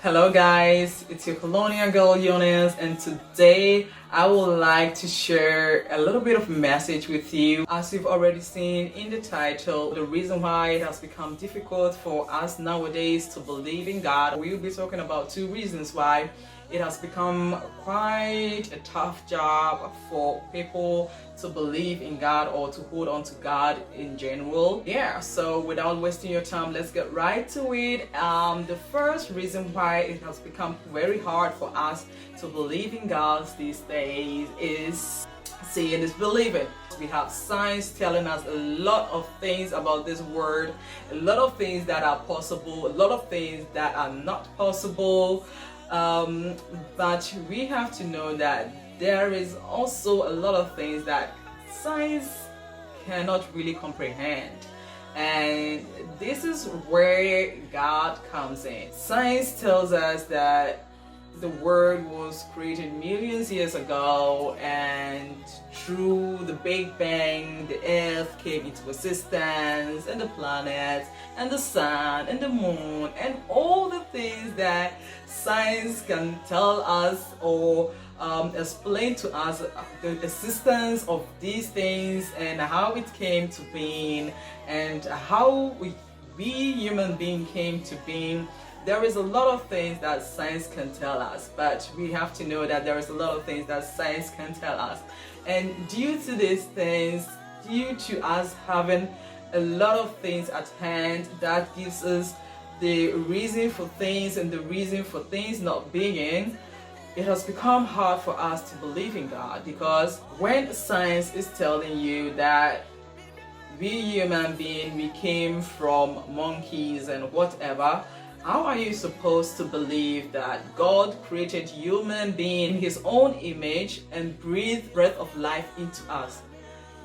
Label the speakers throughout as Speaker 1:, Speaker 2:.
Speaker 1: Hello guys, it's your colonial girl Eunice, and today I would like to share a little bit of message with you. As you've already seen in the title, the reason why it has become difficult for us nowadays to believe in God, we'll be talking about two reasons why it has become quite a tough job for people to believe in God or to hold on to God in general. Yeah, so without wasting your time, let's get right to it. The first reason why it has become very hard for us to believe in God these days is seeing is believing. We have science telling us a lot of things about this world, a lot of things that are possible, a lot of things that are not possible. But we have to know that there is also a lot of things that science cannot really comprehend. And this is where God comes in. Science tells us that the world was created millions of years ago, and through the Big Bang, the earth came into existence, and the planets, and the sun, and the moon, and all the things that science can tell us or explain to us the existence of these things and how it came to being and how we human beings came to being. There is a lot of things that science can tell us, but we have to know that there is a lot of things that science can tell us. And due to these things, due to us having a lot of things at hand, that gives us the reason for things and the reason for things not being, it has become hard for us to believe in God. Because when science is telling you that we human beings, we came from monkeys and whatever, how are you supposed to believe that God created human being in his own image and breathed breath of life into us?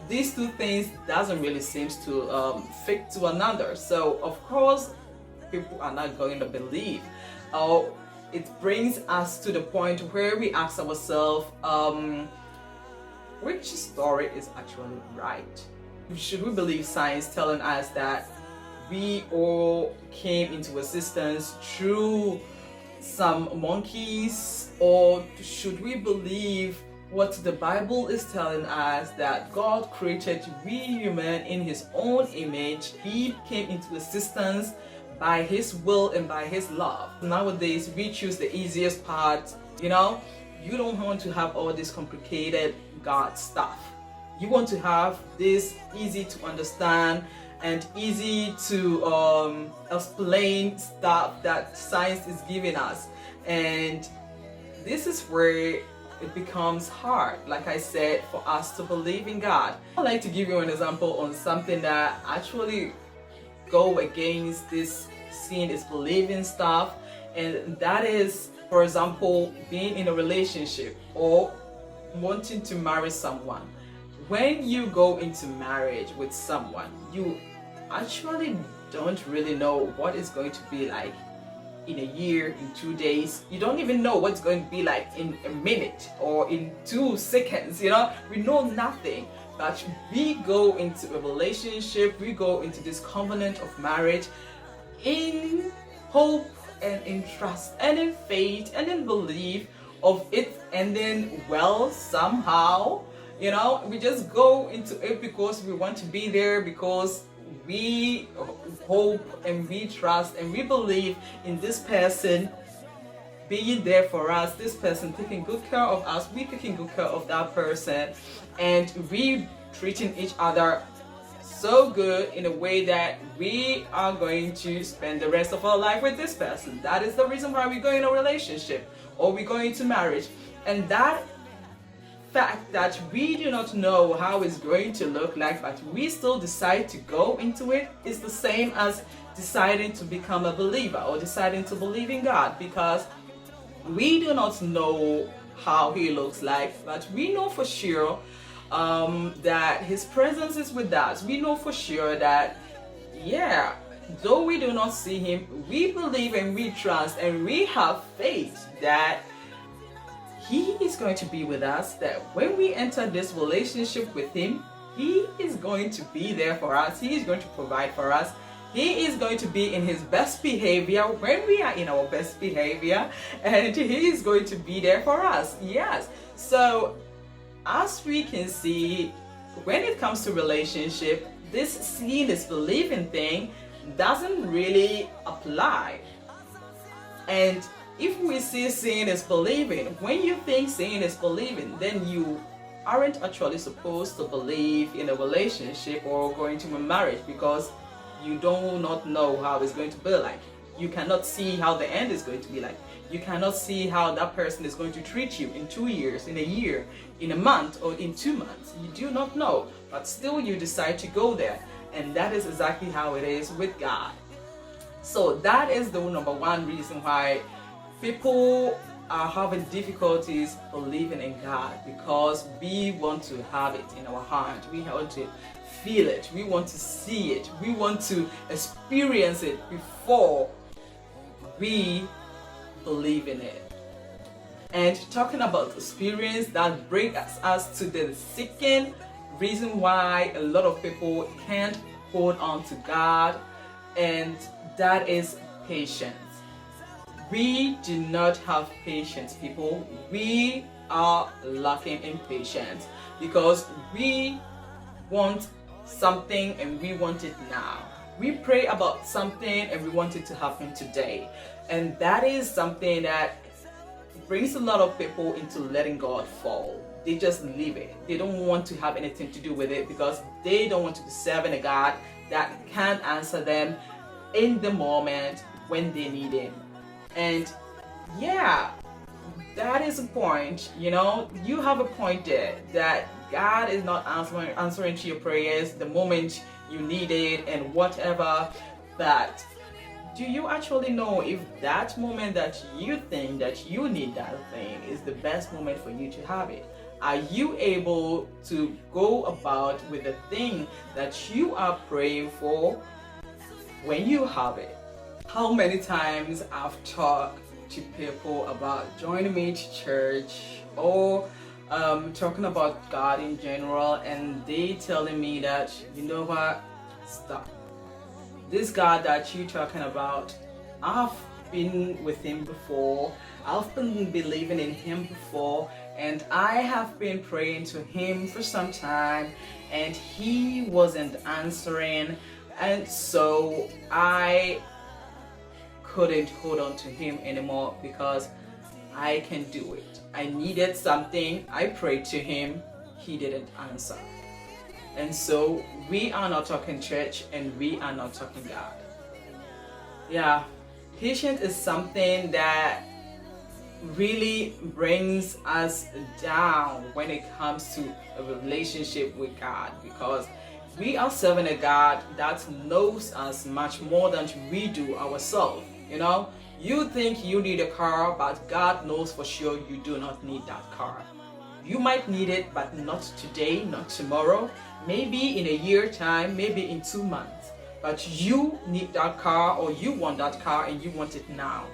Speaker 1: These two things doesn't really seem to fit to another. So of course people are not going to believe. It brings us to the point where we ask ourselves, which story is actually right? Should we believe science telling us that we all came into existence through some monkeys, or should we believe what the Bible is telling us, that God created we human in his own image? He came into existence by his will and by his love. Nowadays we choose the easiest part. You don't want to have all this complicated God stuff. You want to have this easy to understand and easy to explain stuff that science is giving us. And this is where it becomes hard, like I said, for us to believe in God. I'd like to give you an example on something that actually go against this seeing is believing stuff, and that is, for example, being in a relationship or wanting to marry someone. When you go into marriage with someone, you actually don't really know what it's going to be like in a year, in 2 days. You don't even know what's going to be like in a minute or in 2 seconds. We know nothing. But we go into a relationship, we go into this covenant of marriage in hope and in trust and in faith and in belief of it ending well somehow. We just go into it because we want to be there, because we hope and we trust and we believe in this person being there for us, this person taking good care of us, we taking good care of that person, and we treating each other so good in a way that we are going to spend the rest of our life with this person. That is the reason why we go in a relationship or we go into marriage. And that fact that we do not know how it's going to look like, but we still decide to go into it, is the same as deciding to become a believer or deciding to believe in God, because we do not know how he looks like, but we know for sure that his presence is with us. We know for sure that, yeah, though we do not see him, we believe and we trust and we have faith that he is going to be with us, that when we enter this relationship with him, he is going to be there for us, he is going to provide for us, He is going to be in his best behavior when we are in our best behavior, and he is going to be there for us. Yes. So as we can see, when it comes to relationship, this seeing is believing thing doesn't really apply. And if we see seeing is believing, when you think seeing is believing, then you aren't actually supposed to believe in a relationship or going to a marriage, because you do not know how it's going to be like. You cannot see how the end is going to be like. You cannot see how that person is going to treat you in 2 years, in a year, in a month, or in 2 months. You do not know, but still you decide to go there. And that is exactly how it is with God. So that is the number one reason why people are having difficulties believing in God, because we want to have it in our heart. We want to feel it. We want to see it. We want to experience it before we believe in it. And talking about experience, that brings us to the second reason why a lot of people can't hold on to God, and that is patience. We do not have patience, people. We are lacking in patience because we want something and we want it now. We pray about something and we want it to happen today. And that is something that brings a lot of people into letting God fall. They just leave it. They don't want to have anything to do with it because they don't want to be serving a God that can answer them in the moment when they need Him. And yeah, that is a point. You have a point there that God is not answering to your prayers the moment you need it and whatever. But do you actually know if that moment that you think that you need that thing is the best moment for you to have it? Are you able to go about with the thing that you are praying for when you have it? How many times I've talked to people about joining me to church or talking about God in general, and they telling me that, you know what, stop. This God that you're talking about, I've been with Him before, I've been believing in Him before, and I have been praying to Him for some time, and He wasn't answering, and so I couldn't hold on to Him anymore because I can do it. I needed something, I prayed to Him, He didn't answer. And so we are not talking church and we are not talking God. Yeah, patience is something that really brings us down when it comes to a relationship with God, because we are serving a God that knows us much more than we do ourselves. You think you need a car, but God knows for sure you do not need that car. You might need it, but not today, not tomorrow, maybe in a year time, maybe in 2 months. But you need that car, or you want that car and you want it now.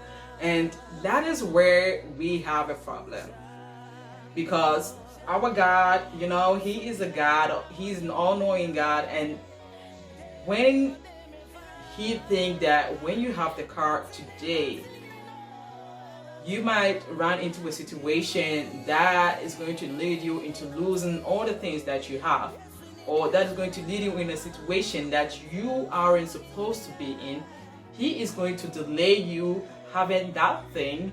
Speaker 1: And that is where we have a problem. Because our God, He is a God, He's an all-knowing God, and when He thinks that when you have the car today, you might run into a situation that is going to lead you into losing all the things that you have, or that is going to lead you in a situation that you aren't supposed to be in. He is going to delay you having that thing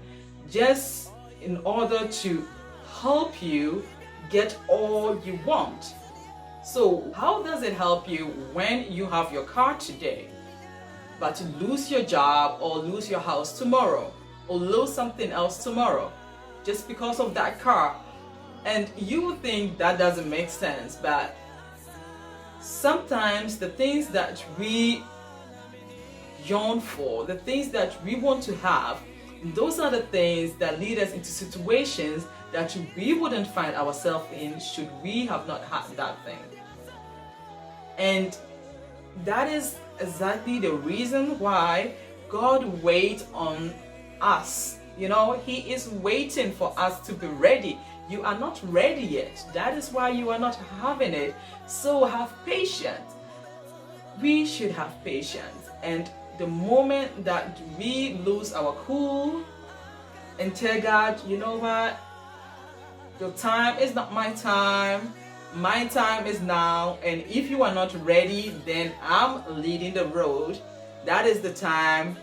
Speaker 1: just in order to help you get all you want. So how does it help you when you have your car today, but to lose your job or lose your house tomorrow or lose something else tomorrow just because of that car? And you think that doesn't make sense, but sometimes the things that we yearn for, the things that we want to have, those are the things that lead us into situations that we wouldn't find ourselves in should we have not had that thing. And that is exactly the reason why God waits on us. He is waiting for us to be ready. You are not ready yet. That is why you are not having it. So have patience. We should have patience. And the moment that we lose our cool and tell God, you know what, your time is not my time is now, and if you are not ready, then I'm leading the road, that is the time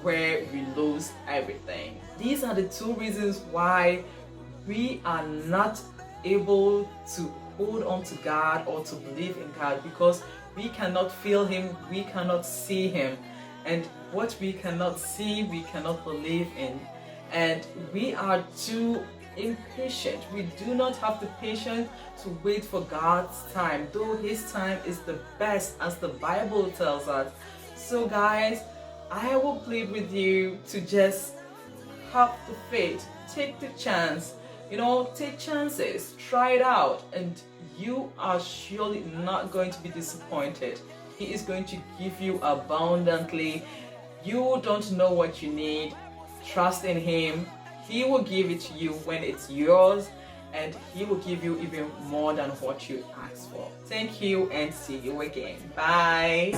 Speaker 1: where we lose everything. These are the two reasons why we are not able to hold on to God or to believe in God, because we cannot feel Him, we cannot see Him, and what we cannot see, we cannot believe in, and we are too impatient. We do not have the patience to wait for God's time, though His time is the best, as the Bible tells us. So guys, I will plead with you to just have the faith, take the chance, take chances, try it out, and you are surely not going to be disappointed. He is going to give you abundantly. You don't know what you need. Trust in Him. He will give it to you when it's yours, and He will give you even more than what you asked for. Thank you, and see you again. Bye.